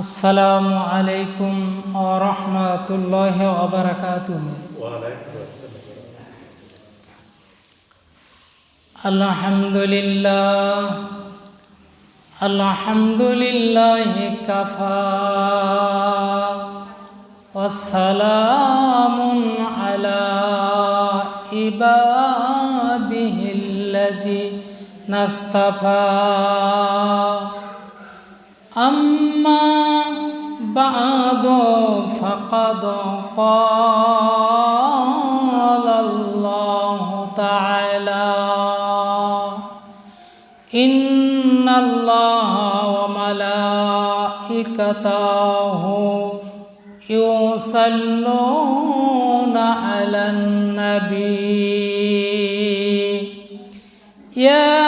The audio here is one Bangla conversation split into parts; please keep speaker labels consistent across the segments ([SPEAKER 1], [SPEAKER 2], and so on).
[SPEAKER 1] আসসালামু আলাইকুম ওয়া রাহমাতুল্লাহি ওয়া বারাকাতুহু। আলহামদুলিল্লাহ আলহামদুলিল্লাহি কাফা ওয়াস সালামুন আলা ইবাদিহিল্লাযিনা ইসতাফা। أما بعد فقد قال الله تعالى إن الله وملائكته يصلون على النبي يا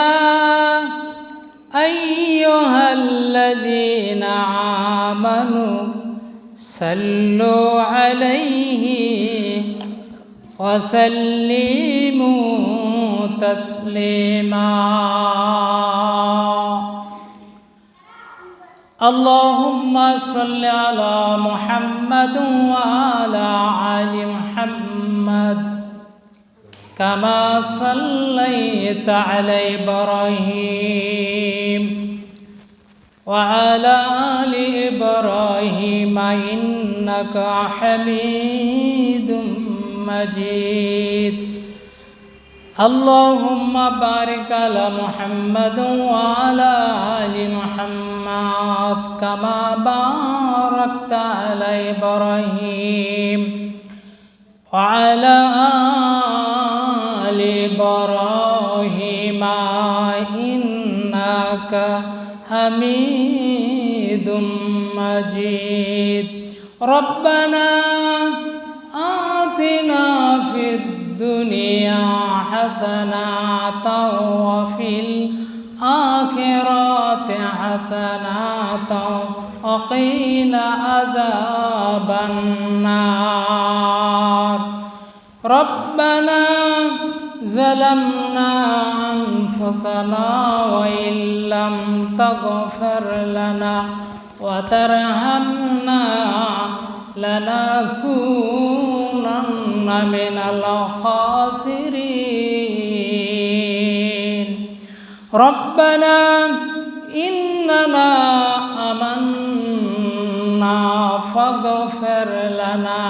[SPEAKER 1] أيها الذين آمنوا صلوا عليه وسلموا تسليما اللهم صل على محمد وعلى آل محمد كما صليت على إبراهيم وعلى آل إبراهيم إنك حميد مجيد اللهم بارك على محمد وعلى آل محمد كما باركت على إبراهيم وعلى آل إبراهيم إنك حميد مجيد ربنا آتنا في الدنيا حسنة وفي الآخرة حسنة وقنا عذاب النار ربنا ظلمنا أنفسنا وإن لم تغفر لنا وترحمنا لنكونن من الخاسرين ربنا إننا آمنا فاغفر لنا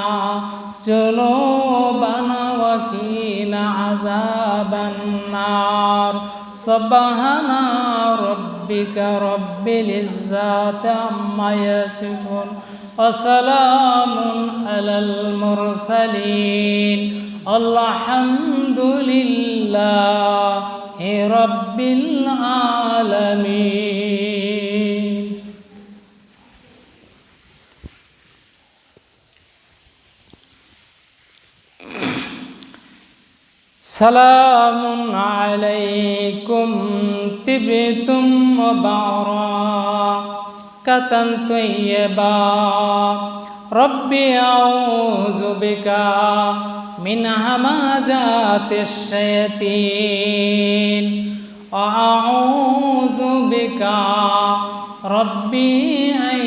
[SPEAKER 1] ذنوبنا وقنا عذاب النار سبحان ربك رب العزة عما يصفون وسلام على المرسلين الحمد لله رب العالمين سلام عليكم طبتم وبركة طيبة ربي أعوذ بك من همزات الشياطين وأعوذ بك ربي أن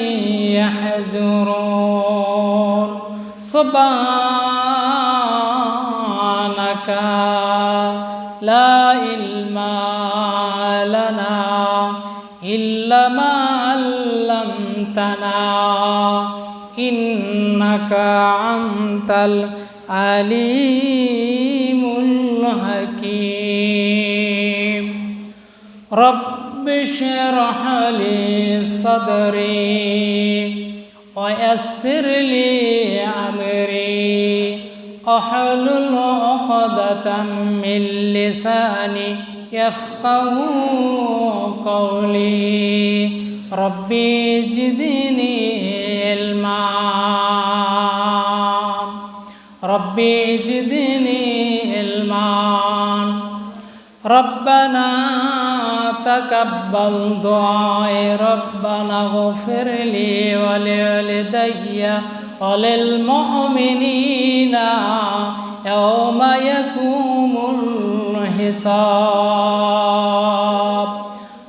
[SPEAKER 1] يحضرون سبحانك لا علم لنا إلا ما علمتنا إنك أنت العليم الحكيم رب اشرح لي صدري ويسر لي أمري واحلل عقدة من لساني يفقه قولي ربي زدني علما ربي زدني علما ربنا تقبل دعائي ربنا اغفر لي ولوالدي وللمؤمنين يوم يقوم الحساب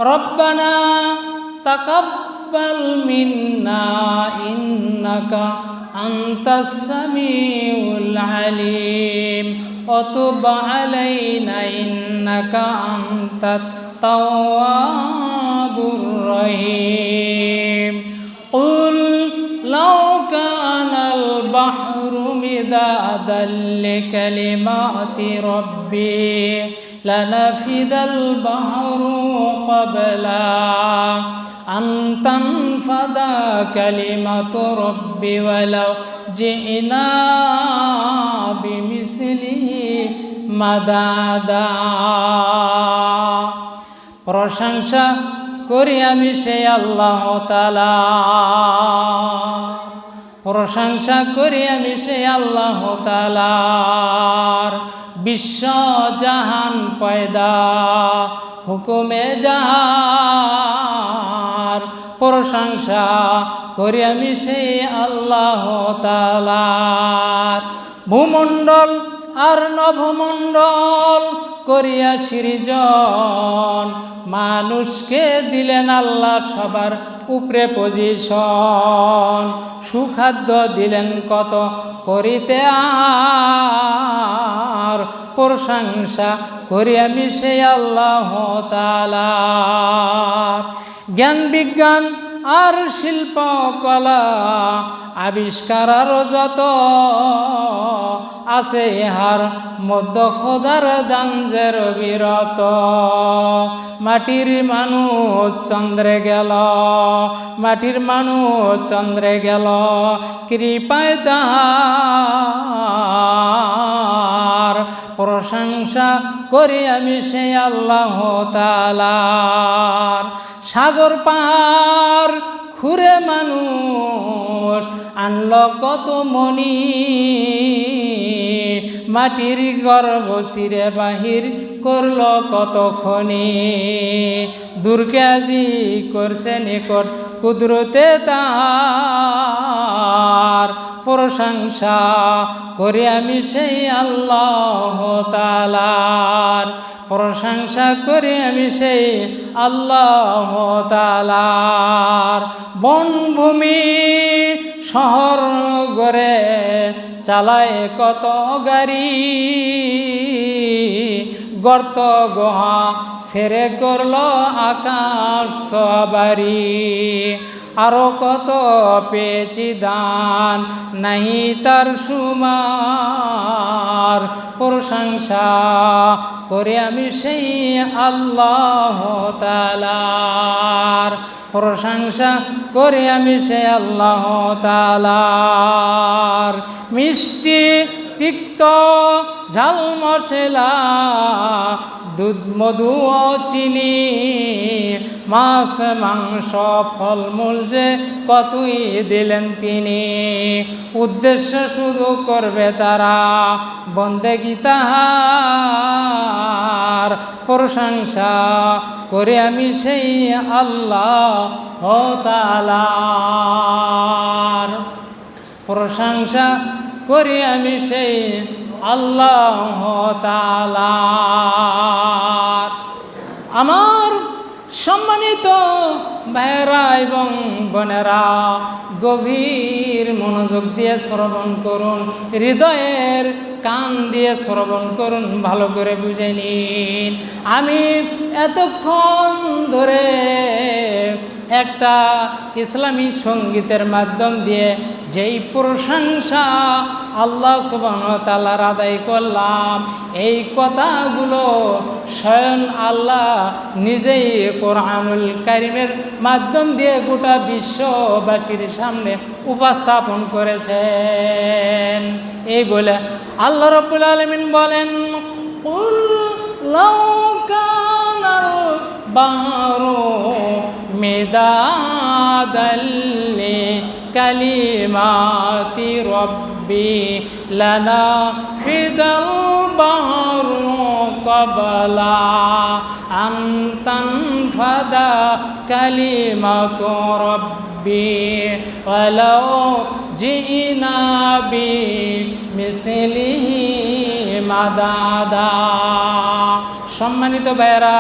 [SPEAKER 1] ربنا تقبل তাকাব্বাল মিন্না ইন্নাকা আনতাস সামিউল আলিম ওয়া তুব আলাইনা ইন্নাকা আনতাত তাওয়াবুর রহিম কুল লাউ কানাল বাহরু মিদাদাল লিকালিমাতি রাব্বি লানাফিদাল বাহরু ক্বাবলা আন তানফাদা কালিমাতু রাব্বি ওয়ালাউ জিনা বিমিসলিহি মাদাদা। প্রশংসা করি আমি সেই আল্লাহ তাআলা, প্রশংসা করি আমি সেই আল্লাহ তাআলার। বিশ্ব জাহান পয়দা হুকুমে যার, প্রশংসা করি আমি সেই আল্লাহ তাআলার। ভূমণ্ডল আর নভমণ্ডল করিয়া সৃজন, মানুষকে দিলেন আল্লাহ সবার উপরে পজিশন। সুখাদ্য দিলেন কত করিতে আর, প্রশংসা করি আমি সেই আল্লাহ তাআলার। জ্ঞান বিজ্ঞান আর শিল্প কলা আবিষ্কার আর যত আছে ইহার মধ্য খোদার দানজের বিরত। মাটির মানুষ চন্দ্রে গেল, মাটির মানুষ চন্দ্রে গেল, কৃপায় তাহার। প্রশংসা করি আমি সেই আল্লাহ তাআলার। সাগর পার খুঁড়ে মানুষ আনল কত মণি, মাটির গর্ভ চিরে বাহির করল কত খনি। দূরকে আজি করছে নিকট কুদরতে তার, প্রশংসা করি আমি সেই আল্লাহ তাআলার। প্রশংসা করি আমি সেই আল্লাহ তাআলার। বনভূমি শহর গড়ে চালায় কত গাড়ি, গর্ত গুহা ছেড়ে করল আকাশ সবারি। আরো কত পেয়েছি দান নাহি তার সুমার, প্রশংসা করে আমি সেই আল্লাহ তাআলার। প্রশংসা করে আমি সেই আল্লাহ তাআলার। মিষ্টি তিক্ত ঝাল মশলা দুধ মধু ও চিনি, মাছ মাংস ফলমূল যে কতই দিলেন তিনি। উদ্দেশ্য শুধু করবে তারা বন্দেগী তাহার, প্রশংসা করে আমি সেই আল্লাহ তাআলার। প্রশংসা করি আমি সেই আল্লাহ তাআলার। আমার সম্মানিত ভাইয়েরা এবং বোনেরা, গভীর মনোযোগ দিয়ে শ্রবণ করুন, হৃদয়ের কান দিয়ে শ্রবণ করুন, ভালো করে বুঝে নিন। আমি এতক্ষণ ধরে একটা ইসলামী সঙ্গীতের মাধ্যম দিয়ে যেই প্রশংসা আল্লাহ সুবহানাহু ওয়া তাআলার আদায় করলাম, এই কথাগুলো স্বয়ং আল্লাহ নিজেই কোরআনুল কারীমের মাধ্যম দিয়ে গোটা বিশ্ববাসীর সামনে উপস্থাপন করেছেন। এই বলে আল্লাহ রাব্বুল আলামিন বলেন, কুল লাউ কানাল বাহরু মিদাদাল লিকালিমাতি রাব্বি লানাফিদাল বাহরু ক্বাবলা আন তানফাদা কালিমাতু রাব্বি ওয়ালাউ জিনা বিমিসলিহি মাদাদা। সম্মানিত ভাইয়েরা,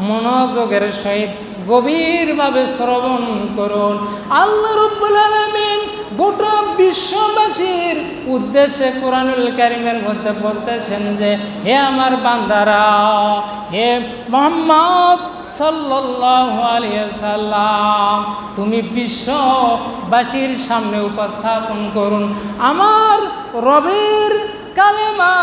[SPEAKER 1] মনোযোগের সহিত গভীরভাবে শ্রবণ করুন। আল্লাহ রাব্বুল আলামিন গোটা বিশ্ববাসীর উদ্দেশ্যে কোরআনুল কারীমের মধ্যে বলতেছেন যে, হে আমার বান্দারা, হে মুহাম্মদ সাল্লাল্লাহু আলাইহি সাল্লাম, তুমি বিশ্ববাসীর সামনে উপস্থাপন করুন আমার রবের কালেমা,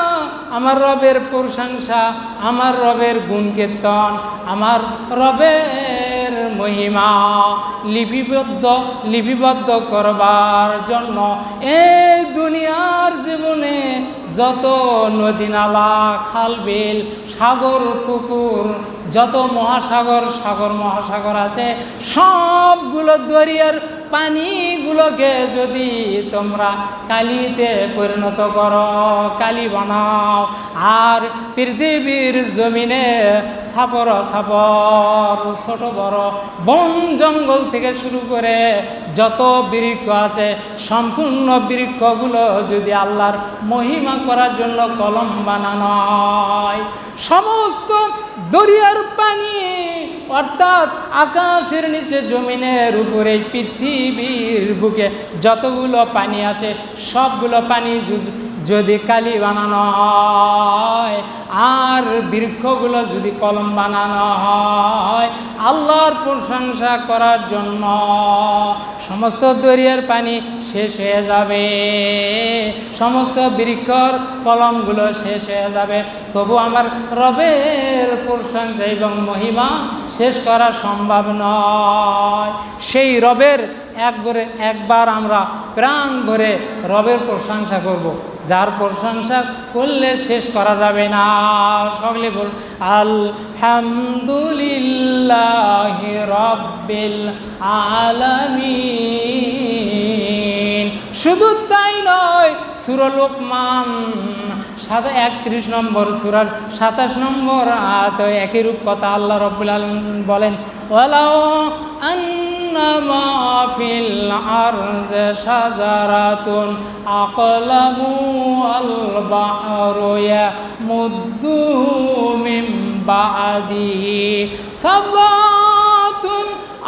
[SPEAKER 1] আমার রবের প্রশংসা, আমার রবের গুণকীর্তন, আমার রবের মহিমা লিপিবদ্ধ করবার জন্য এই দুনিয়ার জীবনে যত নদী নালা, খাল বিল, সাগর পুকুর, যত সাগর মহাসাগর আছে, সবগুলো দরিয়ার পানিগুলোকে যদি তোমরা কালিতে পরিণত করো, কালি বানাও, আর পৃথিবীর জমিনে সাপর ছোট বড় বন জঙ্গল থেকে শুরু করে যত বৃক্ষ আছে, সম্পূর্ণ বৃক্ষগুলো যদি আল্লাহর মহিমা করার জন্য কলম বানানো হয়, সমস্ত দরিয়ার পানি অর্থাৎ আকাশের নিচে জমিনের উপরে পৃথিবীর বুকে যতগুলো পানি আছে, সবগুলো পানি যদি কালি বানানো হয় আর বৃক্ষগুলো যদি কলম বানানো হয় আল্লাহর প্রশংসা করার জন্য, সমস্ত দরিয়ার পানি শেষ হয়ে যাবে, সমস্ত বৃক্ষর কলমগুলো শেষ হয়ে যাবে, তবু আমার রবের প্রশংসা এবং মহিমা শেষ করা সম্ভব নয়। সেই রবের একবার আমরা প্রাণ ভরে রবের প্রশংসা করব, যার প্রশংসা করলে শেষ করা যাবে না। সকলে বল আলহামদুলিল্লাহি রাব্বিল আলামিন। শুধু তাই নয়, সূরা লোকমান 31 নম্বর সূরার 27 নম্বর আয়াত একই রূপ কথা আল্লাহ রাব্বুল আলামিন বলেন, ওয়ালাউ আন্নামা ফিল আরজি শাজারাতুন আকালামু আল বাহরু ইয়ামুদ্দু মিন বাদিহি সাবাতুন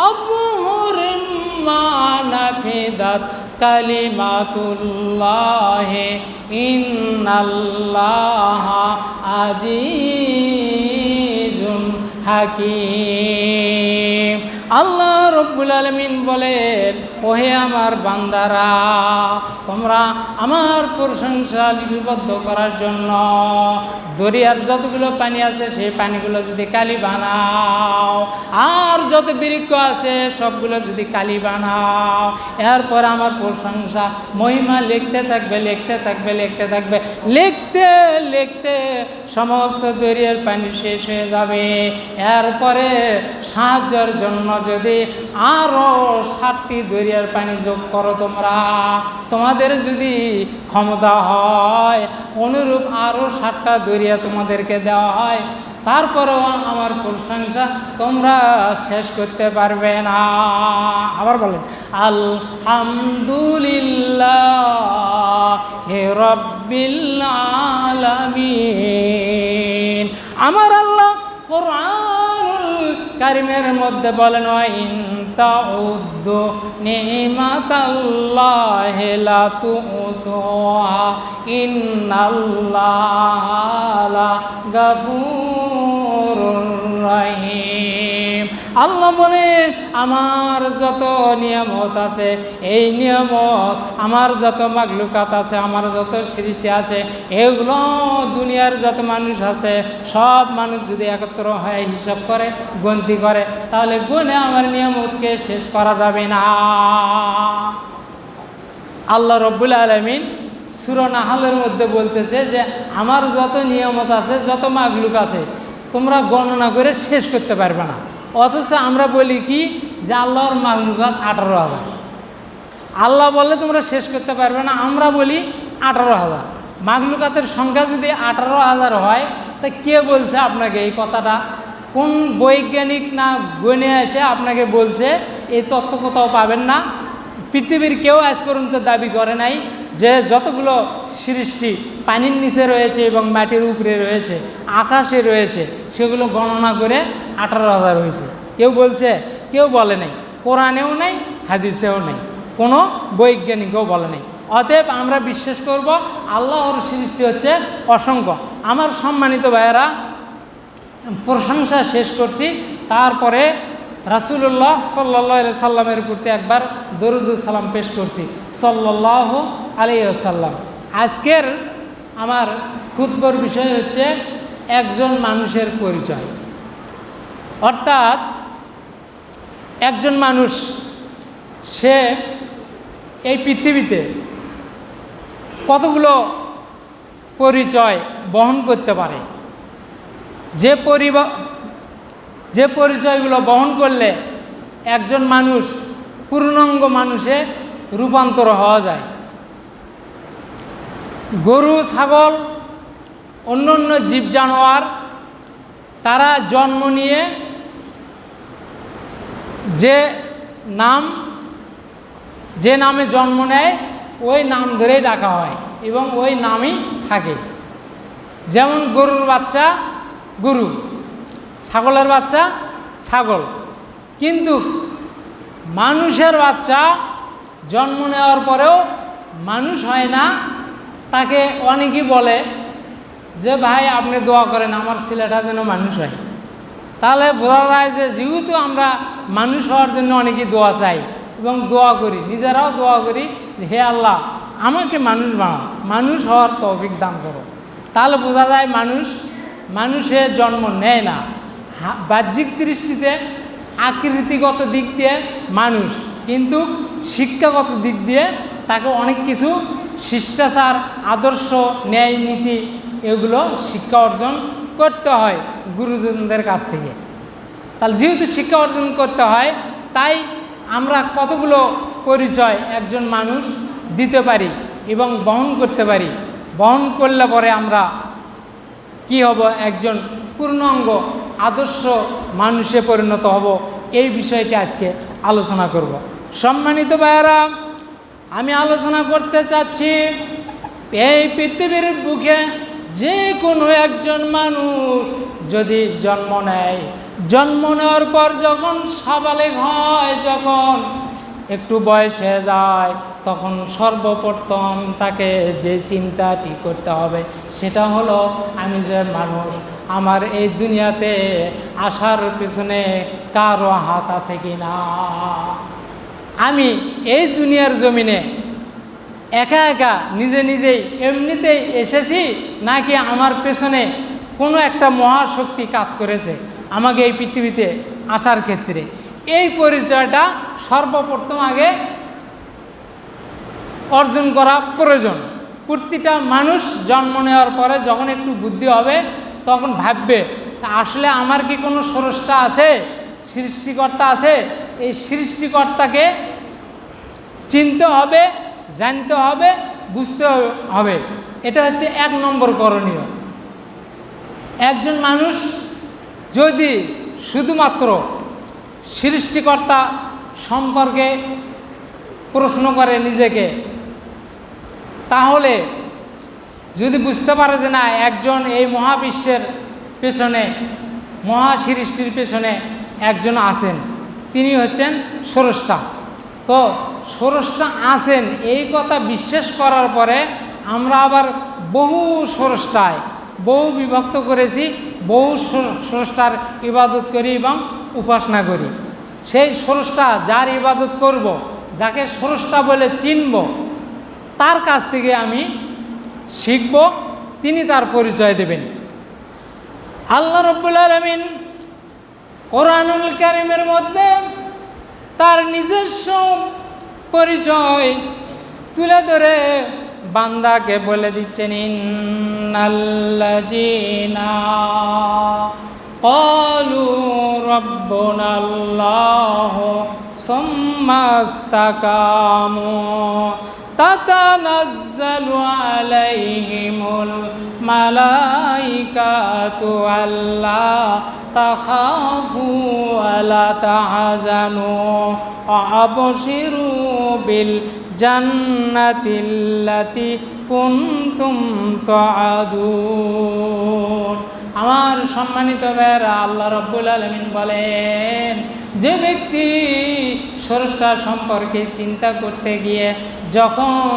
[SPEAKER 1] আবহুরিন মা নাফিদাত কালিমাতুল্লাহি ইন্নাল্লাহা আজিজুন হাকীম। আল্লাহ রাব্বুল আলামিন বলেন, ওহে আমার বান্দারা, তোমরা আমার প্রশংসা লিপিবদ্ধ করার জন্য দরিয়ার যতগুলো পানি আছে সেই পানিগুলো যদি কালি বানাও, আর যত বৃক্ষ আছে সবগুলো যদি কালি বানাও, এরপর আমার প্রশংসা মহিমা লিখতে থাকবে, লিখতে সমস্ত দরিয়ার পানি শেষ হয়ে যাবে। এরপরে সাহায্যের জন্য যদি আরও 7টি দরিয়ার পানি যোগ করো তোমরা, তোমাদের যদি ক্ষমতা হয় অনুরূপ আরও 7টা দরিয়া তোমাদেরকে দেওয়া হয়, তারপরেও আমার প্রশংসা তোমরা শেষ করতে পারবে না। আবার বলেন আলহামদুলিল্লাহি রাব্বিল আলামিন। আমার আল্লাহ কোরআনুল কারীমের মধ্যে বলেন, ওয়া ইন তাউদ্দু নিমাতাল্লাহি লা তুহসুহা ইন্নাল্লাহা লাগাফুরুর রহিম। আল্লাহ বলেন, আমার যত নিয়ামত আছে, এই নিয়ামত আমার যত মাগলুকাত আছে, আমার যত সৃষ্টি আছে, এগুলো দুনিয়ার যত মানুষ আছে, সব মানুষ যদি একত্র হয়ে হিসাব করে, গণতি করে, তাহলে গুণে আমার নিয়ামতকে শেষ করা যাবে না। আল্লাহ রাব্বুল আলামিন সূরা নাহলের মধ্যে বলতেছে যে আমার যত নিয়ামত আছে, যত মাগলুক আছে, তোমরা গণনা করে শেষ করতে পারবে না। অথচ আমরা বলি কি যে আল্লাহর মাগলুকাত 18,000। আল্লাহ বললে তোমরা শেষ করতে পারবে না, আমরা বলি 18,000। মাগলুকাতের সংখ্যা যদি 18,000 হয়, তা কে বলছে আপনাকে এই কথাটা? কোন বৈজ্ঞানিক না গণে এসে আপনাকে বলছে? এই তথ্য কোথাও পাবেন না। পৃথিবীর কেউ আজ পর্যন্ত দাবি করে নাই যে যতগুলো সৃষ্টি পানির নিচে রয়েছে এবং মাটির উপরে রয়েছে, আকাশে রয়েছে, সেগুলো গণনা করে 18,000 হয়েছে। কেউ বলছে? কেউ বলে নাই, কোরআনেও নেই, হাদিসেও নেই, কোনো বৈজ্ঞানিকও বলে নাই। অতএব আমরা বিশ্বাস করব আল্লাহর সৃষ্টি হচ্ছে অসংখ্য। আমার সম্মানিত ভাইয়েরা, প্রশংসা শেষ করছি, তারপরে রাসূলুল্লাহ সাল্লাল্লাহু আলাইহি সাল্লামের প্রতি একবার দরুদ সালাম পেশ করছি, সাল্লাল্লাহু আলাইহি ওয়াসাল্লাম। আজকের আমার খুতবার বিষয় হচ্ছে একজন মানুষের পরিচয়। অর্থাৎ একজন মানুষ সে এই পৃথিবীতে কতগুলো পরিচয় বহন করতে পারে, যে পরিচয়গুলো বহন করলে একজন মানুষ পূর্ণাঙ্গ মানুষে রূপান্তর হওয়া যায়। গরু, ছাগল, অন্য অন্য জীব জানোয়ার তারা জন্ম নিয়ে যে নামে জন্ম নেয় ওই নাম ধরেই ডাকা হয় এবং ওই নামই থাকে। যেমন গরুর বাচ্চা গরু, ছাগলের বাচ্চা ছাগল। কিন্তু মানুষের বাচ্চা জন্ম নেওয়ার পরেও মানুষ হয় না, তাকে অনেকেই বলে যে ভাই আপনি দোয়া করেন আমার ছেলেটা যেন মানুষ হয়। তাহলে বোঝা যায় যে যেহেতু আমরা মানুষ হওয়ার জন্য অনেকেই দোয়া চাই এবং দোয়া করি, নিজেরাও দোয়া করি যে হে আল্লাহ আমাকে মানুষ বানাও, মানুষ হওয়ার তৌফিক দান করো। তাহলে বোঝা যায় মানুষে জন্ম নেয় না। বাহ্যিক দৃষ্টিতে আকৃতিগত দিক দিয়ে মানুষ, কিন্তু শিক্ষাগত দিক দিয়ে তাকে অনেক কিছু শিষ্টাচার, আদর্শ, ন্যায় নীতি এগুলো শিক্ষা অর্জন করতে হয় গুরুজনদের কাছ থেকে। তাহলে যেহেতু শিক্ষা অর্জন করতে হয়, তাই আমরা কতগুলো পরিচয় একজন মানুষ দিতে পারি এবং বহন করতে পারি। বহন করলে পরে আমরা কি হব? একজন পূর্ণাঙ্গ আদর্শ মানুষে পরিণত হব। এই বিষয়টি আজকে আলোচনা করব। সম্মানিত ভাইয়েরা, আমি আলোচনা করতে চাচ্ছি এই পৃথিবীর বুকে যে কোনো একজন মানুষ যদি জন্ম নেয়, জন্ম নেওয়ার পর যখন সাবালেগ হয়, যখন একটু বয়স হয়ে যায়, তখন সর্বপ্রথম তাকে যে চিন্তাটি করতে হবে সেটা হলো আমি যে মানুষ, আমার এই দুনিয়াতে আসার পিছনে কারো হাত আছে কি না। আমি এই দুনিয়ার জমিনে একা একা নিজেই এমনিতেই এসেছি, নাকি আমার পেছনে কোনো একটা মহাশক্তি কাজ করেছে আমাকে এই পৃথিবীতে আসার ক্ষেত্রে। এই পরিচয়টা সর্বপ্রথম আগে অর্জন করা প্রয়োজন। প্রতিটা মানুষ জন্ম নেওয়ার পরে যখন একটু বুদ্ধি হবে তখন ভাববে আসলে আমার কি কোনো স্রষ্টা আছে, সৃষ্টিকর্তা আছে। এই সৃষ্টিকর্তাকে চিনতে হবে, জানতে হবে, বুঝতে হবে। এটা হচ্ছে 1 নম্বর করণীয়। একজন মানুষ যদি শুধুমাত্র সৃষ্টিকর্তা সম্পর্কে প্রশ্ন করে নিজেকে, তাহলে যদি বুঝতে পারে যে না, একজন এই মহাবিশ্বের পেছনে, মহাসৃষ্টির পেছনে একজন আছেন, তিনি হচ্ছেন স্রষ্টা। তো স্রষ্টা আছেন এই কথা বিশ্বাস করার পরে আমরা আবার বহু স্রষ্টায় বহু বিভক্ত করেছি, বহু স্রষ্টার ইবাদত করি এবং উপাসনা করি। সেই স্রষ্টা যার ইবাদত করব, যাকে স্রষ্টা বলে চিনব, তার কাছ থেকে আমি শিখব, তিনি তার পরিচয় দেবেন। আল্লাহ রাব্বুল আলামিন কোরআনুল কারীমের মধ্যে তার নিজস্ব পরিচয় তুলে ধরে বান্দাকে বলে দিচ্ছেন, ইন্নাল্লাযীনা ক্বালু রাব্বুনাল্লাহু সুম্মা ইসতাকামু তাতানাজ্জালু আলাইহিমুল মালাইকাতু আল্লা তাখাফু ওয়ালা তাহজানু ওয়া আবশিরু বিল জান্নাতিল্লাতী কুনতুম তুআদুন। আমার সম্মানিত ভাইয়েরা, আল্লাহ রাব্বুল আলামিন বলেন, যে ব্যক্তি স্রষ্টা সম্পর্কে চিন্তা করতে গিয়ে যখন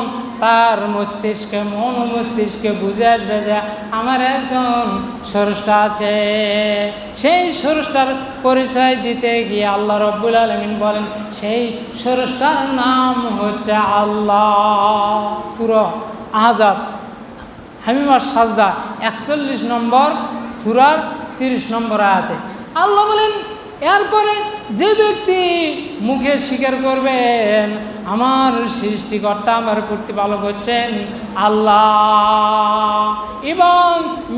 [SPEAKER 1] তার মস্তিষ্কে, মন ও মস্তিষ্কে বুঝে আসবে যে আমার একজন স্রষ্টা আছে, সেই স্রষ্টার পরিচয় দিতে গিয়ে আল্লাহ রাব্বুল আলামিন বলেন সেই স্রষ্টার নাম হচ্ছে আল্লাহ। সূরা আহজাব হামিমার সাজদা 41 নম্বর সূরার 30 নম্বর আয়াতে আল্লাহ বলেন, এরপরে যে ব্যক্তি মুখে স্বীকার করবেন আমার সৃষ্টিকর্তা, আমার প্রতিপালক হচ্ছেন আল্লাহ, এবং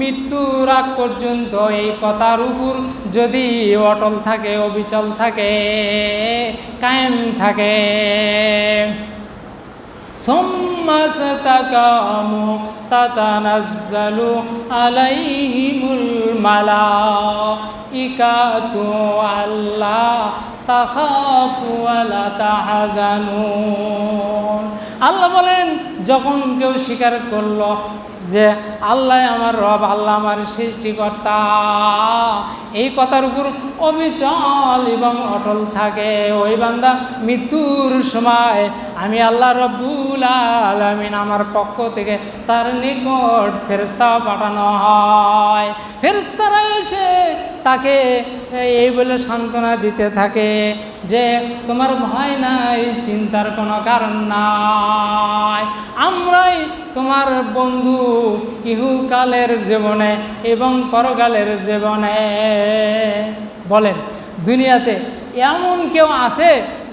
[SPEAKER 1] মৃত্যুর আগ পর্যন্ত এই কথার উপর যদি অটল থাকে, অবিচল থাকে, কায়েম থাকে, সুম্মাস্তাকামু তাতানাজ্জালু আলাইহিমুল মালাইকাতু আল্লা তাখাফু ওয়া লা তাহজানুন। আল্লাহ বলেন, যখন কেউ স্বীকার করলো যে আল্লাহ আমার রব, আল্লাহ আমার সৃষ্টিকর্তা, এই কথার উপর অবিচল এবং অটল থাকে, ওই বান্দা মৃত্যুর সময় আমি আল্লাহ রব্বুল আলামিন আমার পক্ষ থেকে তার নিকট ফেরেশতা পাঠানো হয়। ফেরেশতারা এসে তাকে এই বলে সান্ত্বনা দিতে থাকে যে তোমার ভয় নাই, চিন্তার কোনো কারণ নাই, আমরাই তোমার বন্ধু ইহকালের জীবনে এবং পরকালের জীবনে। বলেন, দুনিয়াতে এমন কেউ আছে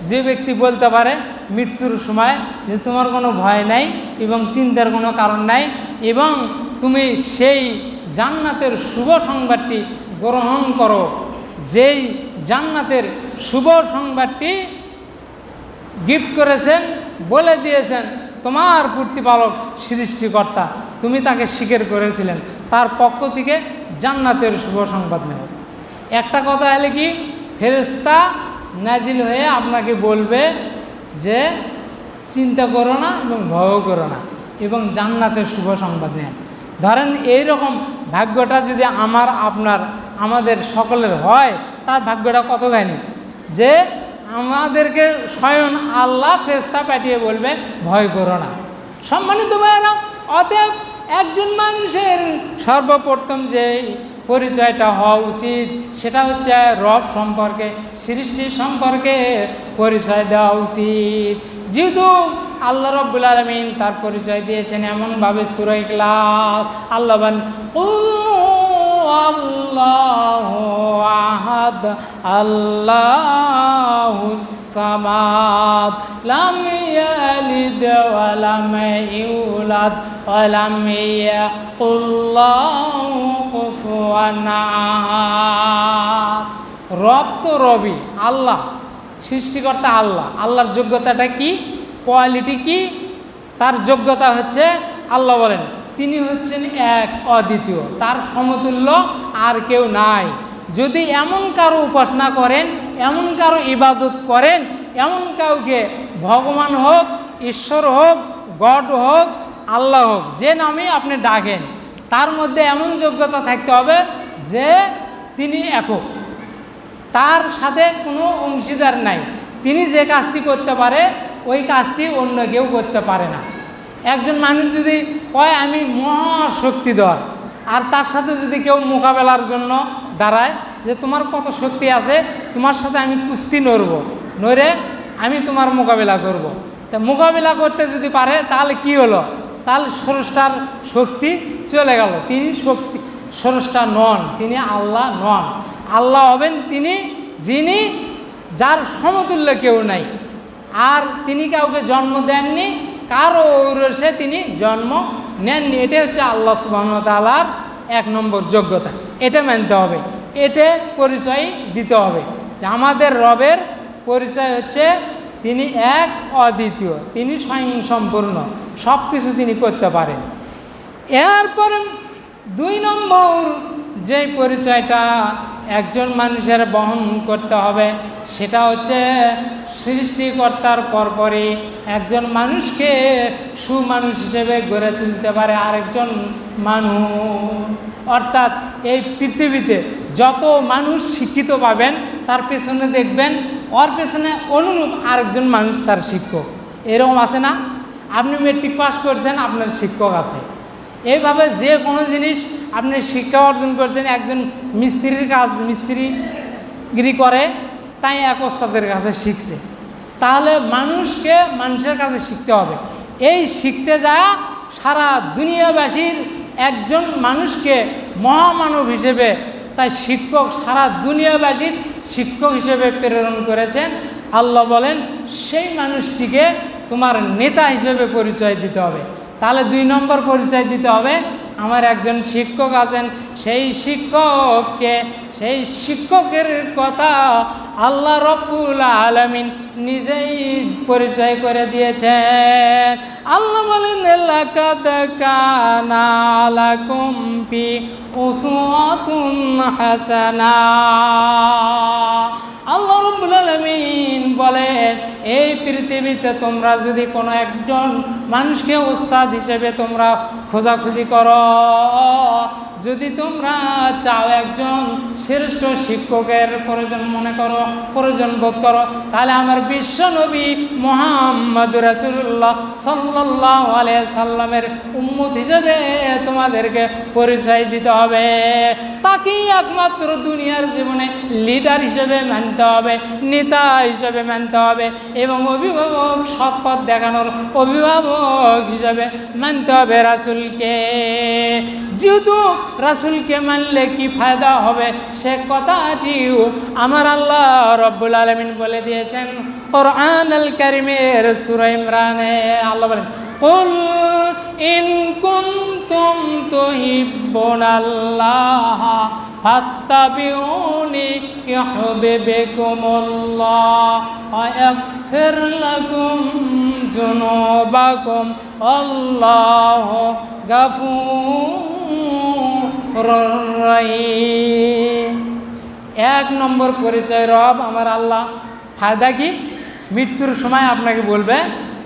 [SPEAKER 1] যে ব্যক্তি বলতে পারে মৃত্যুর সময় যে তোমার কোনো ভয় নাই এবং চিন্তার কোনো কারণ নাই, এবং তুমি সেই জান্নাতের শুভ সংবাদটি গ্রহণ করো, যেই জান্নাতের শুভ সংবাদটি গিফট করেছেন, বলে দিয়েছেন তোমার প্রতিপালক সৃষ্টিকর্তা, তুমি তাকে স্বীকার করেছিলেন, তার পক্ষ থেকে জান্নাতের শুভ সংবাদ নেব। একটা কথা হলে কি, ফেরেশতা নাজিল হয়ে আপনাকে বলবে যে চিন্তা করো না এবং ভয়ও করো না, এবং জান্নাতের শুভ সংবাদ নেন। ধরেন এই রকম ভাগ্যটা যদি আমার, আপনার, আমাদের সকলের হয়, তার ভাগ্যটা কতখানি যে আমাদেরকে স্বয়ং আল্লাহ ফেরেশতা পাঠিয়ে বলবে ভয় করো না। সম্মানিত ভাইয়েরা, অতএব একজন মানুষের সর্বপ্রথম যে পরিচয়টা হওয়া উচিত সেটা হচ্ছে রব সম্পর্কে, সৃষ্টি সম্পর্কে পরিচয় দেওয়া উচিত। যেহেতু আল্লাহ রাব্বুল আলামিন তার পরিচয় দিয়েছেন এমনভাবে, সূরা ইখলাস আল্লাহ বলেন, আল্লাহু আহাদ আল্লাহুস সামাদ লাম ইয়ালিদ ওয়া লাম ইউলাদ ওয়া লাম ইয়াকুল লাহু কুফুয়ান আহাদ। রব তো রবই, আল্লাহ সৃষ্টিকর্তা আল্লাহ। আল্লাহর যোগ্যতাটা কি, কোয়ালিটি কি? তার যোগ্যতা হচ্ছে, আল্লাহ বলেন তিনি হচ্ছেন এক, অদ্বিতীয়, তার সমতুল্য আর কেউ নাই। যদি এমন কারো উপাসনা করেন, এমন কারো ইবাদত করেন, এমন কাউকে ভগবান হোক, ঈশ্বর হোক, গড হোক, আল্লাহ হোক, যে নামে আপনি ডাকেন, তার মধ্যে এমন যোগ্যতা থাকতে হবে যে তিনি একক, তার সাথে কোনো অংশীদার নাই, তিনি যে কাজটি করতে পারে ওই কাজটি অন্য কেউ করতে পারে না। একজন মানুষ যদি কয় আমি মহাশক্তিধর, আর তার সাথে যদি কেউ মোকাবেলার জন্য দাঁড়ায় যে তোমার কত শক্তি আছে, তোমার সাথে আমি কুস্তি নড়ে আমি তোমার মোকাবেলা করব। তা মোকাবেলা করতে যদি পারে তাহলে কি হলো, তাহলে স্রষ্টার শক্তি চলে গেল। তিনি শক্তি স্রষ্টা নন, তিনি আল্লাহ নন। আল্লাহ হবেন তিনি যিনি, যার সমতুল্য কেউ নাই, আর তিনি কাউকে জন্ম দেননি, কারো ঔরসে তিনি জন্ম নেননি। এটা হচ্ছে আল্লাহ সুবহানাহু ওয়া তাআলার এক নম্বর যোগ্যতা। এটা মানতে হবে, এটা পরিচয় দিতে হবে যে আমাদের রবের পরিচয় হচ্ছে তিনি এক, অদ্বিতীয়, তিনি স্বয়ংসম্পূর্ণ, সব কিছু তিনি করতে পারেন। এরপর 2 নম্বর যে পরিচয়টা একজন মানুষের বহন করতে হবে সেটা হচ্ছে সৃষ্টিকর্তার পরপরই একজন মানুষকে সুমানুষ হিসেবে গড়ে তুলতে পারে আরেকজন মানুষ। অর্থাৎ এই পৃথিবীতে যত মানুষ শিক্ষিত পাবেন তার পেছনে দেখবেন ওর পেছনে অনুরূপ আরেকজন মানুষ তার শিক্ষক, এরকম আছে না? আপনি মেট্রিক পাস করছেন, আপনার শিক্ষক আছে। এইভাবে যে কোনো জিনিস আপনি শিক্ষা অর্জন করছেন, একজন মিস্ত্রির কাজ মিস্ত্রিগিরি করে, তাই এক ওস্তাদের কাছে শিখছে। তাহলে মানুষকে মানুষের কাছে শিখতে হবে। এই শিখতে যাওয়া সারা দুনিয়াবাসীর একজন মানুষকে মহামানব হিসেবে, তাই শিক্ষক সারা দুনিয়াবাসীর শিক্ষক হিসেবে প্রেরণ করেছেন। আল্লাহ বলেন সেই মানুষটিকে তোমার নেতা হিসেবে পরিচয় দিতে হবে। তাহলে 2 নম্বর পরিচয় দিতে হবে, আমার একজন শিক্ষক আছেন, সেই শিক্ষকের কথা আল্লাহ রব্বুল আলামিন নিজেই পরিচয় করে দিয়েছেন। আল্লাহ বলেন লাকাদ কানা লাকুম ফি উসওয়াতুন হাসানাহ। আল্লাহ রব্বুল আলামিন বলেন এই পৃথিবীতে তোমরা যদি কোনো একজন মানুষকে ওস্তাদ হিসেবে তোমরা খোঁজাখুঁজি করো, যদি তোমরা চাও একজন শ্রেষ্ঠ শিক্ষকের প্রয়োজন মনে করো, প্রয়োজন বোধ করো, তাহলে আমার বিশ্ব নবী মুহাম্মদ রাসূলুল্লাহ সাল্লাল্লাহু আলাইহি সাল্লামের উম্মত হিসেবে তোমাদেরকে পরিচয় দিতে হবে। তাকেই একমাত্র দুনিয়ার জীবনে লিডার হিসেবে মানতে হবে, নেতা হিসেবে মানতে হবে এবং অভিভাবক, সৎ পথ দেখানোর অভিভাবক হিসেবে মানতে হবে রাসূলকে। যেহেতু রাসূলকে মানলে কি ফায়দা হবে সে কথাটিও আমার আল্লাহ রব্বুল আলামিন বলে দিয়েছেন কোরআনুল কারীমের সূরা ইমরানে। আল্লাহ বলেন কুল ইন কুনতুম তুহিব্বুনাল্লাহ ফাত্তাবিউনি ইউহিব্বুকুমুল্লাহ ওয়া ইয়াগফির লাকুম যুনুবাকুম আল্লাহু গাফুরুর রহিম। 1 নম্বর পরিচয় রব আমার আল্লাহ। ফায়দা কি? মৃত্যুর সময় আপনাকে বলবে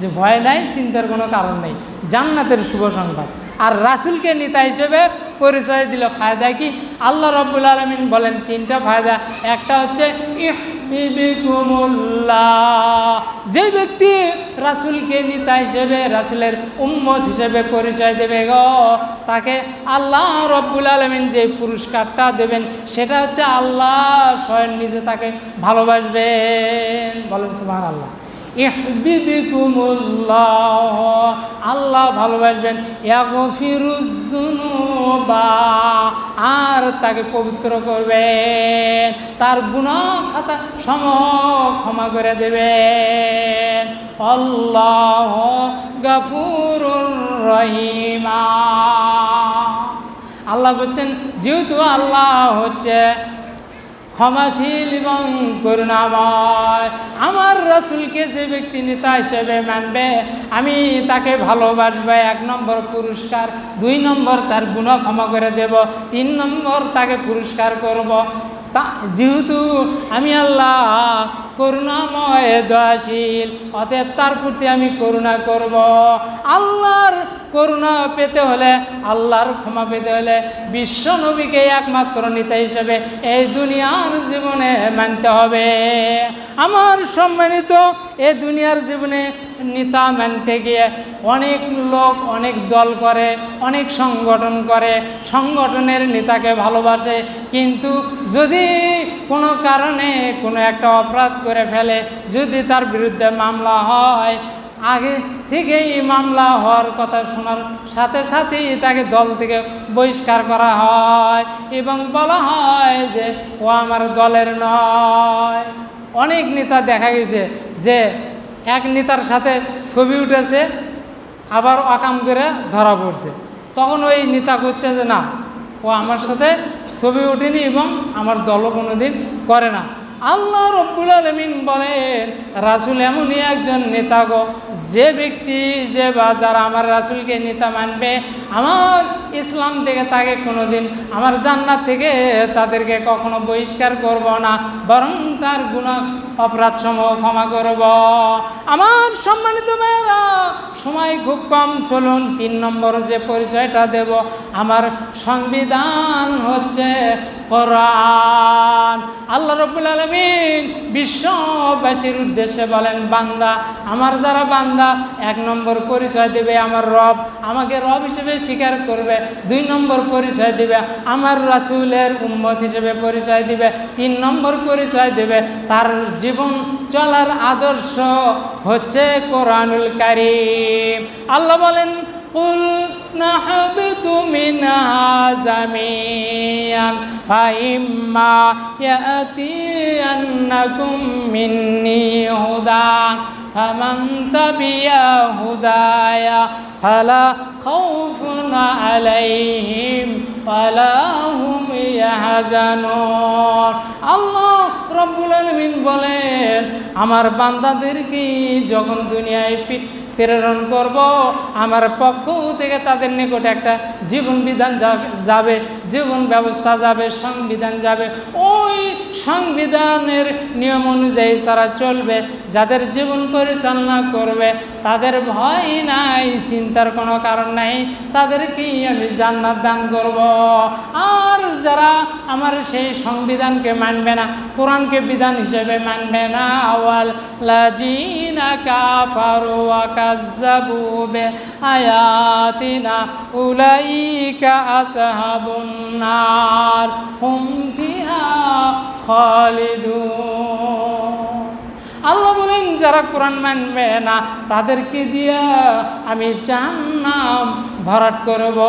[SPEAKER 1] যে ভয় নাই, চিন্তার কোনো কারণ নেই, জান্নাতের শুভ সংবাদ। আর রাসূলকে নেতা হিসেবে পরিচয় দিল, ফায়দা কি? আল্লাহ রব্বুল আলামিন বলেন 3টা ফায়দা। একটা হচ্ছে ইউহিব্বুকুমুল্লাহ, যে ব্যক্তি রাসূলকে নেতা হিসেবে, রাসূলের উম্মত হিসেবে পরিচয় দেবে গো, তাকে আল্লাহ রব্বুল আলামিন যে পুরস্কারটা দেবেন সেটা হচ্ছে আল্লাহ স্বয়ং নিজে তাকে ভালোবাসবেন। বলেন সুবহানাল্লাহ। ইউহিব্বুকুমুল্লাহ, আল্লাহ ভালোবাসবেন। ইয়াগফিরুজ যুনুবা, আর তাকে পবিত্র করবেন, তার গুনাহ খাতা সমূহ ক্ষমা করে দেবেন। আল্লাহু গাফুরুর রহিম। আল্লাহ বলছেন যেহেতু আল্লাহ হচ্ছে ক্ষমাশীল এবং করুণাময়, আমার রাসূলকে যে ব্যক্তি নেতা হিসেবে মানবে আমি তাকে ভালোবাসবো, 1 নম্বর পুরস্কার। 2 নম্বর তার গুনাহ ক্ষমা করে দেব। 3 নম্বর তাকে পুরস্কার করব। যেহেতু আমি আল্লাহ করুণাময় দয়াশীল, অতএব তার প্রতি আমি করুণা করব। আল্লাহর করুণা পেতে হলে, আল্লাহর ক্ষমা পেতে হলে বিশ্ব নবীকে একমাত্র নেতা হিসেবে এই দুনিয়ার জীবনে মানতে হবে। আমার সম্মানিত এই দুনিয়ার জীবনে নেতা মানতে গিয়ে অনেক লোক অনেক দল করে, অনেক সংগঠন করে, সংগঠনের নেতাকে ভালোবাসে, কিন্তু যদি কোনো কারণে কোনো একটা অপরাধ করে ফেলে, যদি তার বিরুদ্ধে মামলা হয়, আগে থেকেই মামলা হওয়ার কথা শোনার সাথে সাথেই তাকে দল থেকে বহিষ্কার করা হয় এবং বলা হয় যে ও আমার দলের নয়। অনেক নেতা দেখা গেছে যে এক নেতার সাথে ছবি উঠেছে, আবার অকাম করে ধরা পড়ছে, তখন ওই নেতা করছে যে না, ও আমার সাথে ছবি ওঠেনি এবং আমার দলও কোনোদিন করে না। আল্লাহ রব্বুল আলামিন বলেন রাসূল এমনই একজন নেতা গো, যে ব্যক্তি যে বা যারা আমার রাসূলকে নেতা মানবে, আমার ইসলাম থেকে তাকে কোনোদিন আমার জান্নাত থেকে তাদেরকে কখনো বহিষ্কার করব না, বরং তার গুনাহ অপরাধ সমূহ ক্ষমা করব। আমার সম্মানিত ভাইয়েরা, সময় খুব কম, চলুন 3 নম্বর যে পরিচয়টা দেব, আমার সংবিধান হচ্ছে কোরআন। আল্লাহ রাব্বুল আলামিন বিশ্ববাসীর উদ্দেশ্যে বলেন, বান্দা, আমার যারা বান্দা 1 নম্বর পরিচয় দেবে আমার রব, আমাকে রব হিসেবে স্বীকার করবে। 2 নম্বর পরিচয় দিবে আমার রাসূলের উম্মত হিসেবে পরিচয় দিবে। 3 নম্বর পরিচয় দেবে তার জীবন চলার আদর্শ হচ্ছে কোরআনুল কারীম। আল্লাহ বলেন, কুল নাহবিতু মিনহা জামিআন ফাইম্মা ইয়াতিয়ান্নাকুম মিন্নি হুদা ফামান তাবিয়া হুদায়া ফালা খাউফুন আলাইহিম ওয়ালা হুম ইয়াহজানুন। আল্লাহ রাব্বুল আলামিন বলেন, আমার বান্দাদেরকে যখন দুনিয়ায় প্রেরণ করব, আমার পক্ষ থেকে তাদের নিকটে একটা জীবন বিধান যাবে, জীবন ব্যবস্থা যাবে, সংবিধান যাবে। ওই সংবিধানের নিয়ম অনুযায়ী তারা চলবে, যাদের জীবন পরিচালনা করবে তাদের ভয় নাই, চিন্তার কোনো কারণ নাই, তাদেরকেই আমি জান্নাত দান করব। আর যারা আমার সেই সংবিধানকে মানবে না, কোরআনকে বিধান হিসেবে মানবে না, ওয়াল্লাযীনা কাফারু ওয়া কাযযাবু বিআয়াতিনা উলাইকা আসহাবুন নার হুম ফিহা খালিদুন। আল্লাহ বলেন, যারা কোরআন মানবে না তাদেরকে দিয়া আমি জাহান্নাম ভরাট করব।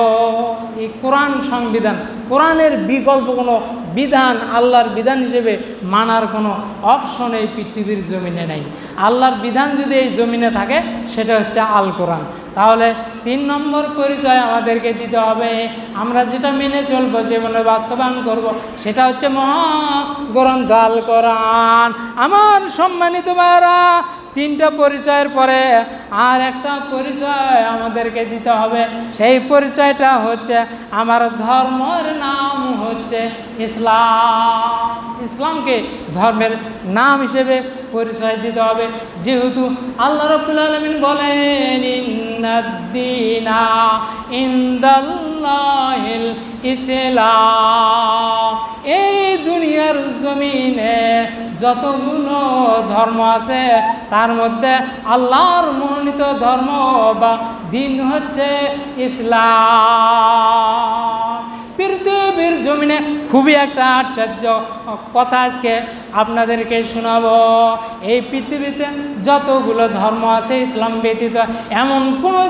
[SPEAKER 1] এই কোরআন সংবিধান, কোরআনের বিকল্প কোনো বিধান, আল্লাহর বিধান হিসেবে মানার কোনো অপশন এই পৃথিবীর জমিনে নেই। আল্লাহর বিধান যদি এই জমিনে থাকে সেটা হচ্ছে আল কোরআন। তাহলে 3 নম্বর পরিচয় আমাদেরকে দিতে হবে, আমরা যেটা মেনে চলবো, জীবনে বাস্তবায়ন করব, সেটা হচ্ছে মহাগ্রন্থ আল কোরআন। আমার সম্মানিত ভাইরা, 3টা পরিচয়ের পরে আর একটা পরিচয় আমাদেরকে দিতে হবে। সেই পরিচয়টা হচ্ছে আমার ধর্মের নাম হচ্ছে ইসলাম। ইসলামকে ধর্মের নাম হিসেবে পরিচয় দিতে হবে, যেহেতু আল্লাহ রাব্বুল আলামিন বলেন, ইন্নাদ-দীনা ইনদাল্লাহিল ইসলাম। এই দুনিয়ার জমিনে যতগুলো ধর্ম আছে তার মধ্যে আল্লাহর মনোনীত ধর্ম বা দিন হচ্ছে ইসলাম। পৃথিবীর জমিনে খুবই একটা আশ্চর্য কথা আজকে আপনাদেরকে শোনাবো। এই পৃথিবীতে যতগুলো ধর্ম আছে ইসলাম ব্যতীত এমন কোনো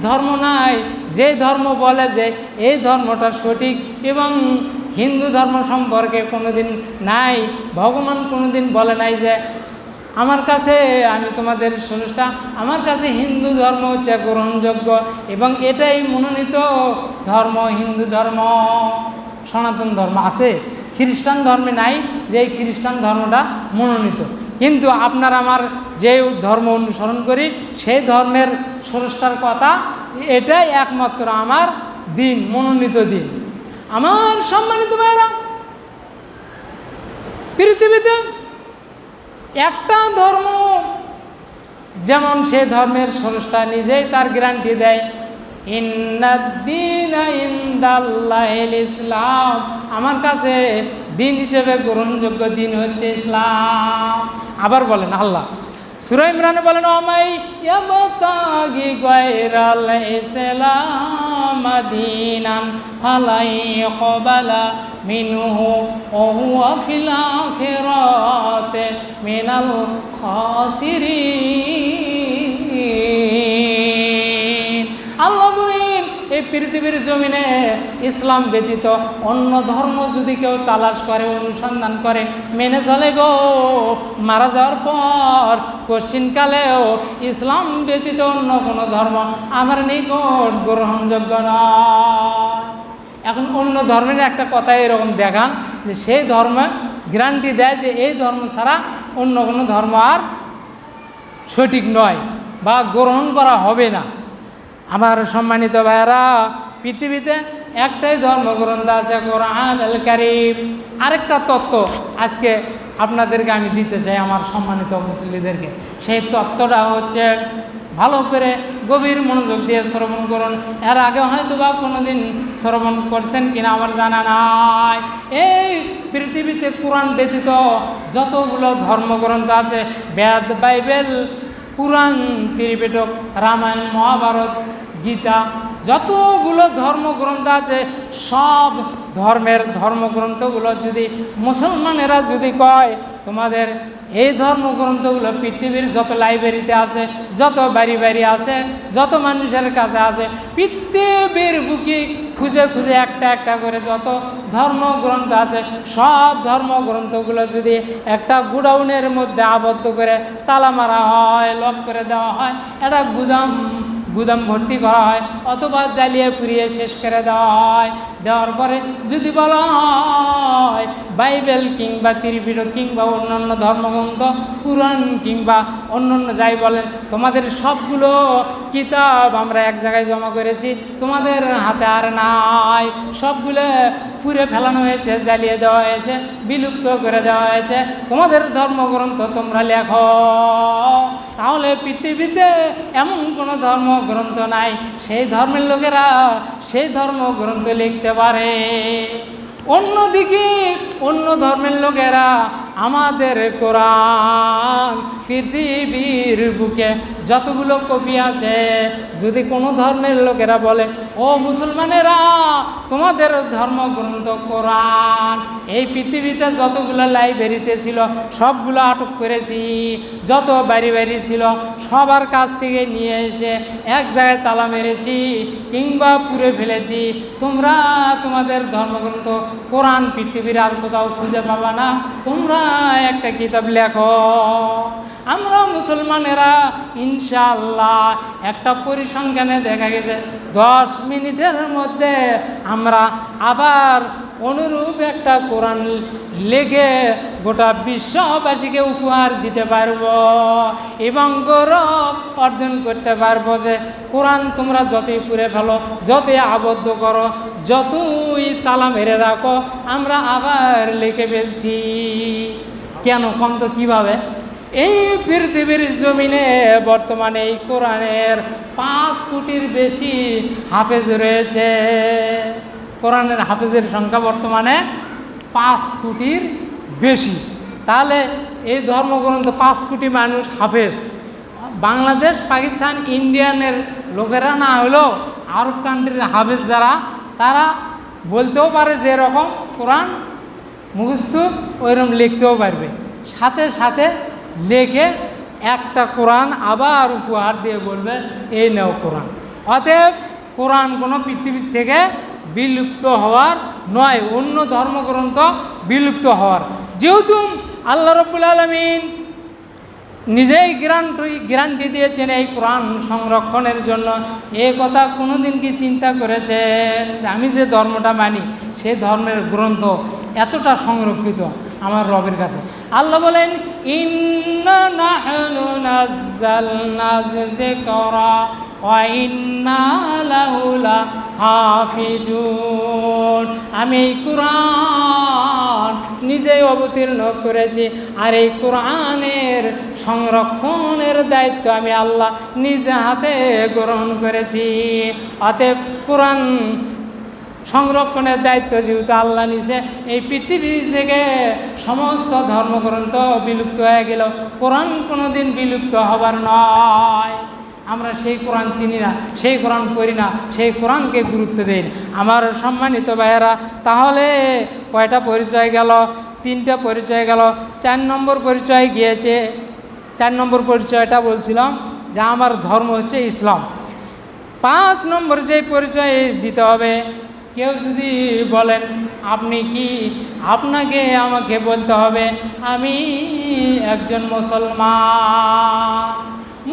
[SPEAKER 1] ধর্ম নাই যে ধর্ম বলে যে এই ধর্মটা সঠিক, এবং হিন্দু ধর্ম সম্পর্কে কোনোদিন নাই, ভগবান কোনোদিন বলে নাই যে আমার কাছে, আমি তোমাদের শুনেছিটা, আমার কাছে হিন্দু ধর্ম হচ্ছে গ্রহণযোগ্য এবং এটাই মনোনীত ধর্ম। হিন্দু ধর্ম, সনাতন ধর্ম আছে, খ্রিস্টান ধর্মে নাই যে এই খ্রিস্টান ধর্মটা মনোনীত। কিন্তু আপনার আমার যে ধর্ম অনুসরণ করি সেই ধর্মের স্রষ্টার কথা, এটাই একমাত্র আমার দিন, মনোনীত দিন। আমার সম্মানিত ভাইরা, পৃথিবীতে একটা ধর্ম, যেমন সে ধর্মের স্রষ্টা নিজেই তার গ্যারান্টি দেয়, ইন্নাদ-দীনা ইনদাল্লাহিল ইসলাম, আমার কাছে দিন হিসেবে গ্রহণযোগ্য দিন হচ্ছে ইসলাম। আবার বলেন আল্লাহ সূরা ইমরানে বলেন, ওমাই ইয়াবতাগি গায়রাল ইসলাম দীনান ফালা ইয়াকবালা মিনহু ওয়া হুয়া ফিল আখিরাতি মিনাল খাসিরিন। আল্লাহ বলেন, এই পৃথিবীর জমিনে ইসলাম ব্যতীত অন্য ধর্ম যদি কেউ তালাশ করে, অনুসন্ধান করে, মেনে চলে গো, মারা যাওয়ার পর কশ্চিনকালেও ইসলাম ব্যতীত অন্য কোনো ধর্ম আমার নিকট গ্রহণযোগ্য নয়। এখন অন্য ধর্মের একটা কথা এরকম দেখান যে সেই ধর্মে গ্যারান্টি দেয় যে এই ধর্ম ছাড়া অন্য কোনো ধর্ম আর সঠিক নয় বা গ্রহণ করা হবে না। আমার সম্মানিত ভাইয়েরা, পৃথিবীতে একটাই ধর্মগ্রন্থ আছে, কোরআন আল কারীম। আরেকটা তত্ত্ব আজকে আপনাদেরকে আমি দিতে চাই, আমার সম্মানিত মুসলিমদেরকে। সেই তত্ত্বটা হচ্ছে, ভালো করে গভীর মনোযোগ দিয়ে শ্রবণ করুন। এর আগে হয়তো বা কোনোদিন শ্রবণ করছেন কিনা আমার জানা নাই। এই পৃথিবীতে কোরআন ব্যতীত যতগুলো ধর্মগ্রন্থ আছে, বেদ, বাইবেল, পুরাণ, ত্রিপিটক, রামায়ণ, মহাভারত, গীতা, যতগুলো ধর্মগ্রন্থ আছে, সব ধর্মের ধর্মগ্রন্থগুলো যদি মুসলমানেরা যদি কয় তোমাদের এই ধর্মগ্রন্থগুলো পৃথিবীর যত লাইব্রেরিতে আছে, যত বাড়ি বাড়ি আছে, যত মানুষের কাছে আছে, পৃথিবীর বুকে খুঁজে খুঁজে একটা একটা করে যত ধর্মগ্রন্থ আছে, সব ধর্মগ্রন্থগুলো যদি একটা গুডাউনের মধ্যে আবদ্ধ করে তালা মারা হয়, লক করে দেওয়া হয়, একটা গুদাম ভর্তি করা হয়, অথবা জ্বালিয়ে পুড়িয়ে শেষ করে দেওয়া হয়। দেওয়ার পরে যদি বলা হয় বাইবেল কিংবা ত্রিপিটক কিংবা অন্যান্য ধর্মগ্রন্থ, পুরাণ কিংবা অন্যান্য যাই বলেন, তোমাদের সবগুলো কিতাব আমরা এক জায়গায় জমা করেছি, তোমাদের হাতে আর নাই, সবগুলো পুড়ে ফেলানো হয়েছে, জ্বালিয়ে দেওয়া হয়েছে, বিলুপ্ত করে দেওয়া হয়েছে, তোমাদের ধর্মগ্রন্থ তোমরা লেখো। তাহলে পৃথিবীতে এমন কোনো ধর্মগ্রন্থ নাই সেই ধর্মের লোকেরা সেই ধর্মগ্রন্থ লিখতে পারে। অন্যদিকে অন্য ধর্মের লোকেরা আমাদের কোরআন পৃথিবীর বুকে যতগুলো কপি আছে, যদি কোনো ধর্মের লোকেরা বলে ও মুসলমানেরা তোমাদের ধর্মগ্রন্থ কোরআন এই পৃথিবীতে যতগুলো লাইব্রেরিতে ছিল সবগুলো আটক করেছি, যত বাড়ি বাড়ি ছিল সবার কাছ থেকে নিয়ে এসে এক জায়গায় তালা মেরেছি কিংবা পুড়ে ফেলেছি, তোমরা তোমাদের ধর্মগ্রন্থ কোরআন পৃথিবীর আর কোথাও খুঁজে পাবা না, তোমরা একটা কিতাব লেখো। আমরা মুসলমানেরা ইনশাআল্লাহ একটা পরিসংখ্যানে দেখা গেছে 10 মিনিটের মধ্যে আমরা আবার অনুরূপ একটা কোরআন লিখে গোটা বিশ্ববাসীকে উপহার দিতে পারবো এবং গৌরব অর্জন করতে পারবো যে কোরআন তোমরা যতই পুড়ে ফেলো, যতই আবদ্ধ করো, যতই তালা মেরে রাখো, আমরা আবার লিখে ফেলছি। কেন কম তো কীভাবে? এই পৃথিবীর জমিনে বর্তমানে এই কোরআনের 5 কোটির বেশি হাফেজ রয়েছে। কোরআনের হাফেজের সংখ্যা বর্তমানে 5 কোটির বেশি। তাহলে এই ধর্মগ্রন্থ 5 কোটি মানুষ হাফেজ। বাংলাদেশ, পাকিস্তান, ইন্ডিয়ানের লোকেরা না হলেও আরব কান্ট্রির হাফেজ যারা, তারা বলতেও পারে যে এরকম কোরআন মুখস্থ, ওইরকম লিখতেও পারবে, সাথে সাথে লেখে একটা কোরআন আবার উপহার দিয়ে বলবে এই নাও কোরআন। অতএব কোরআন কোনো পৃথিবীর থেকে বিলুপ্ত হওয়ার নয়, অন্য ধর্মগ্রন্থ বিলুপ্ত হওয়ার। যেহেতু আল্লাহ রাব্বুল আলামিন নিজেই গ্যারান্টি দিয়েছেন এই কোরআন সংরক্ষণের জন্য, এই কথা কোনোদিন কি চিন্তা করেছেন যে আমি যে ধর্মটা মানি সেই ধর্মের গ্রন্থ এতটা সংরক্ষিত আমার রবের কাছে? আল্লাহ বলেন ইন্না নাহনু নাযালনা যিকরা ওয়া ইন্না লাহু লাহাফিজুন। আমি এই কোরআন নিজেই অবতীর্ণ করেছি, আর এই কোরআনের সংরক্ষণের দায়িত্ব আমি আল্লাহ নিজে হাতে গ্রহণ করেছি। অতএব কোরআন সংরক্ষণের দায়িত্ব যেহেতু আল্লাহ নিছে, এই পৃথিবী থেকে সমস্ত ধর্মগ্রন্থ বিলুপ্ত হয়ে গেল, কোরআন কোনোদিন বিলুপ্ত হবার নয়। আমরা সেই কোরআন চিনি না, সেই কোরআন পড়ি না, সেই কোরআনকে গুরুত্ব দিই। আমার সম্মানিত ভাইয়েরা, তাহলে কয়টা পরিচয় গেল? 3টা পরিচয় গেল। 4 নম্বর পরিচয় গিয়েছে। 4 নম্বর পরিচয়টা বলছিলাম যে আমার ধর্ম হচ্ছে ইসলাম। 5 নম্বর যে পরিচয় দিতে হবে, কেউ যদি বলেন আপনি কি, আপনাকে আমাকে বলতে হবে আমি একজন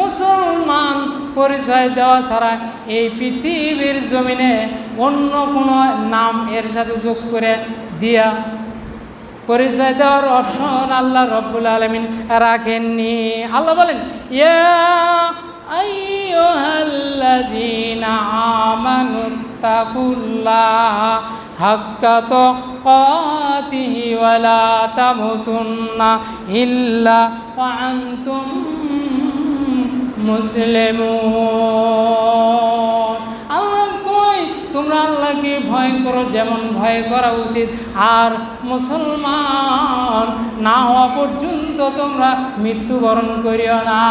[SPEAKER 1] মুসলমান পরিচয় দেওয়া ছাড়া এই পৃথিবীর জমিনে অন্য কোনো নাম এর সাথে যোগ করে দিয়া পরিচয় দেওয়ার অপশন আল্লাহ রব্বুল আলামিন রাখেননি। আল্লাহ বলেন, ইয়া আইয়ুহাল্লাযীনা আমানুত্তাকুল্লাহা হাক্কা তুকাতিহি ওয়া লা তামুতুন্না ইল্লা ওয়া আনতুম মুসলিমুন। আল্লাহ কই, তোমরা আল্লাহকে ভয় করো যেমন ভয় করা উচিত, আর মুসলমান না হওয়া পর্যন্ত তোমরা মৃত্যুবরণ করিও না।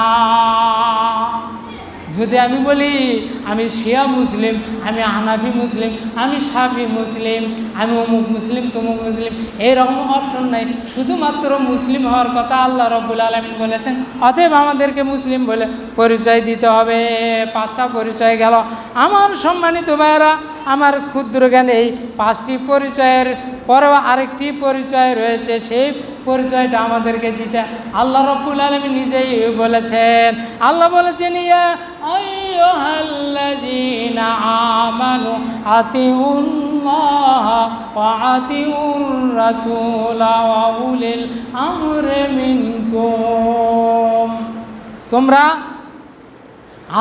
[SPEAKER 1] যদি আমি বলি আমি শিয়া মুসলিম, আমি হানাফি মুসলিম, আমি শাফি মুসলিম, আমি অমুক মুসলিম তমুক মুসলিম, এইরকম অপশন নাই। শুধুমাত্র মুসলিম হওয়ার কথা আল্লাহ রব্বুল আলামিন বলেছেন। অতএব আমাদেরকে মুসলিম বলে পরিচয় দিতে হবে। 5টা পরিচয় গেল। আমার সম্মানিত ভাইয়েরা, আমার ক্ষুদ্র জ্ঞানে এই 5টি পরিচয়ের পরেও আরেকটি পরিচয় রয়েছে। সেই পরিচয়টা আমাদেরকে দিতে আল্লাহ রব্বুল আলামিন নিজেই বলেছেন। আল্লাহ বলেছেন, ইয়া আইয়ুহাল্লাযীনা আমানু আতিউল্লাহ ওয়া আতিউর রাসূলা ওয়া উলিল আমরি মিনকুম। তোমরা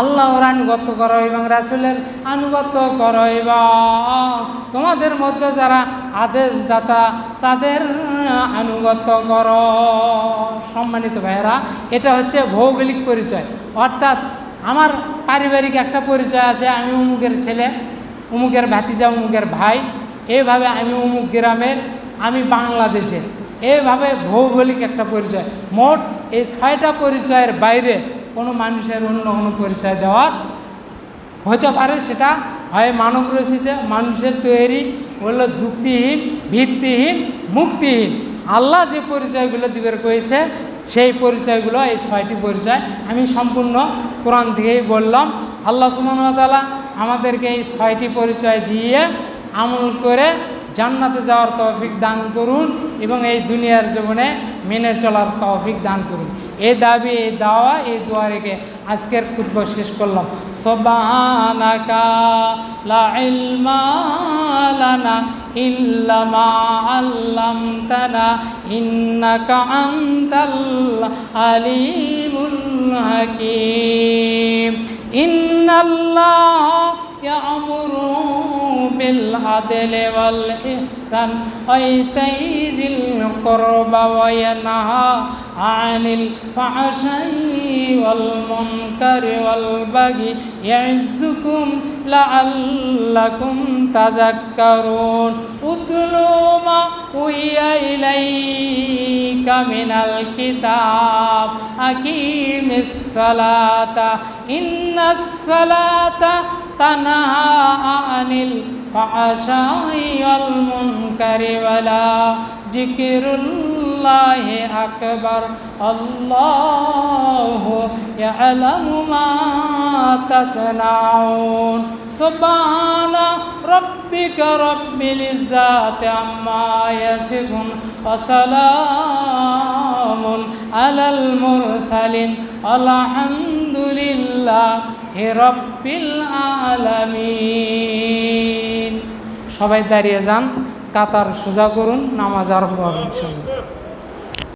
[SPEAKER 1] আল্লাহর আনুগত্য করো এবং রাসূলের আনুগত্য করো, এবং তোমাদের মধ্যে যারা আদেশদাতা তাদের আনুগত্য করো। সম্মানিত ভাইয়েরা, এটা হচ্ছে ভৌগোলিক পরিচয়। অর্থাৎ আমার পারিবারিক একটা পরিচয় আছে, আমি অমুকের ছেলে, অমুকের ভাতিজা, অমুকের ভাই, এইভাবে আমি অমুক গ্রামের, আমি বাংলাদেশের, এইভাবে ভৌগোলিক একটা পরিচয়। মোট এই 6টা পরিচয়ের বাইরে কোনো মানুষের অন্য কোনো পরিচয় দেওয়ার হতে পারে। সেটা হয় মানব রচিত, মানুষের তৈরি, হলো যুক্তিহীন, ভিত্তিহীন, মুক্তিহীন। আল্লাহ যে পরিচয়গুলো দিবের করেছে সেই পরিচয়গুলো, এই 6টি পরিচয় আমি সম্পূর্ণ কোরআন থেকেই বললাম। আল্লাহ সুবহানাহু ওয়া তাআলা আমাদেরকে এই 6টি পরিচয় দিয়ে আমল করে জান্নাতে যাওয়ার তৌফিক দান করুন এবং এই দুনিয়ার জীবনে মেনে চলার তৌফিক দান করুন। এই দাবি, এই দাওয়া, এই দোয়া রেখে আজকের খুতবা শেষ করলাম। সুবহানাকা লা ইলমা লানা ইল্লা মা আল্লামতানা ইন্নাকা আনতাল আলিমুল হাকীম। ইন্নাল্লাহা ইয়া'মুরু বিল আদলি ওয়াল ইহসান ওয়া ইতাই যিল কুরবা ওয়া ইয়ানহা আনিল ফাহশাই ওয়াল মুনকারি ওয়াল বাগি ইয়া'ইযুকুম লাআল্লাকুম তাযাক্কারুন। উতলু মা উহিয়া ইলাইকা মিনাল কিতাব আকিমিস সালাতা ইন্নাস সালাতা তানহা আনিল ফাহশাই ওয়াল মুনকারি ওয়ালা যিকরুল্লাহি আকবার। আল্লাহু ইয়ালামু মা তাসনাউন। সুবহানা রাব্বিকা রাব্বিল ইজ্জাতি আম্মা ইয়াসিফুন ওয়া সালামুন আলাল মুরসালিন আলহামদুলিল্লাহি রাব্বিল আলামিন। সবাই দাঁড়িয়ে যান, কাতার সোজা করুন, নামাজ আরম্ভ হবে ইনশাআল্লাহ।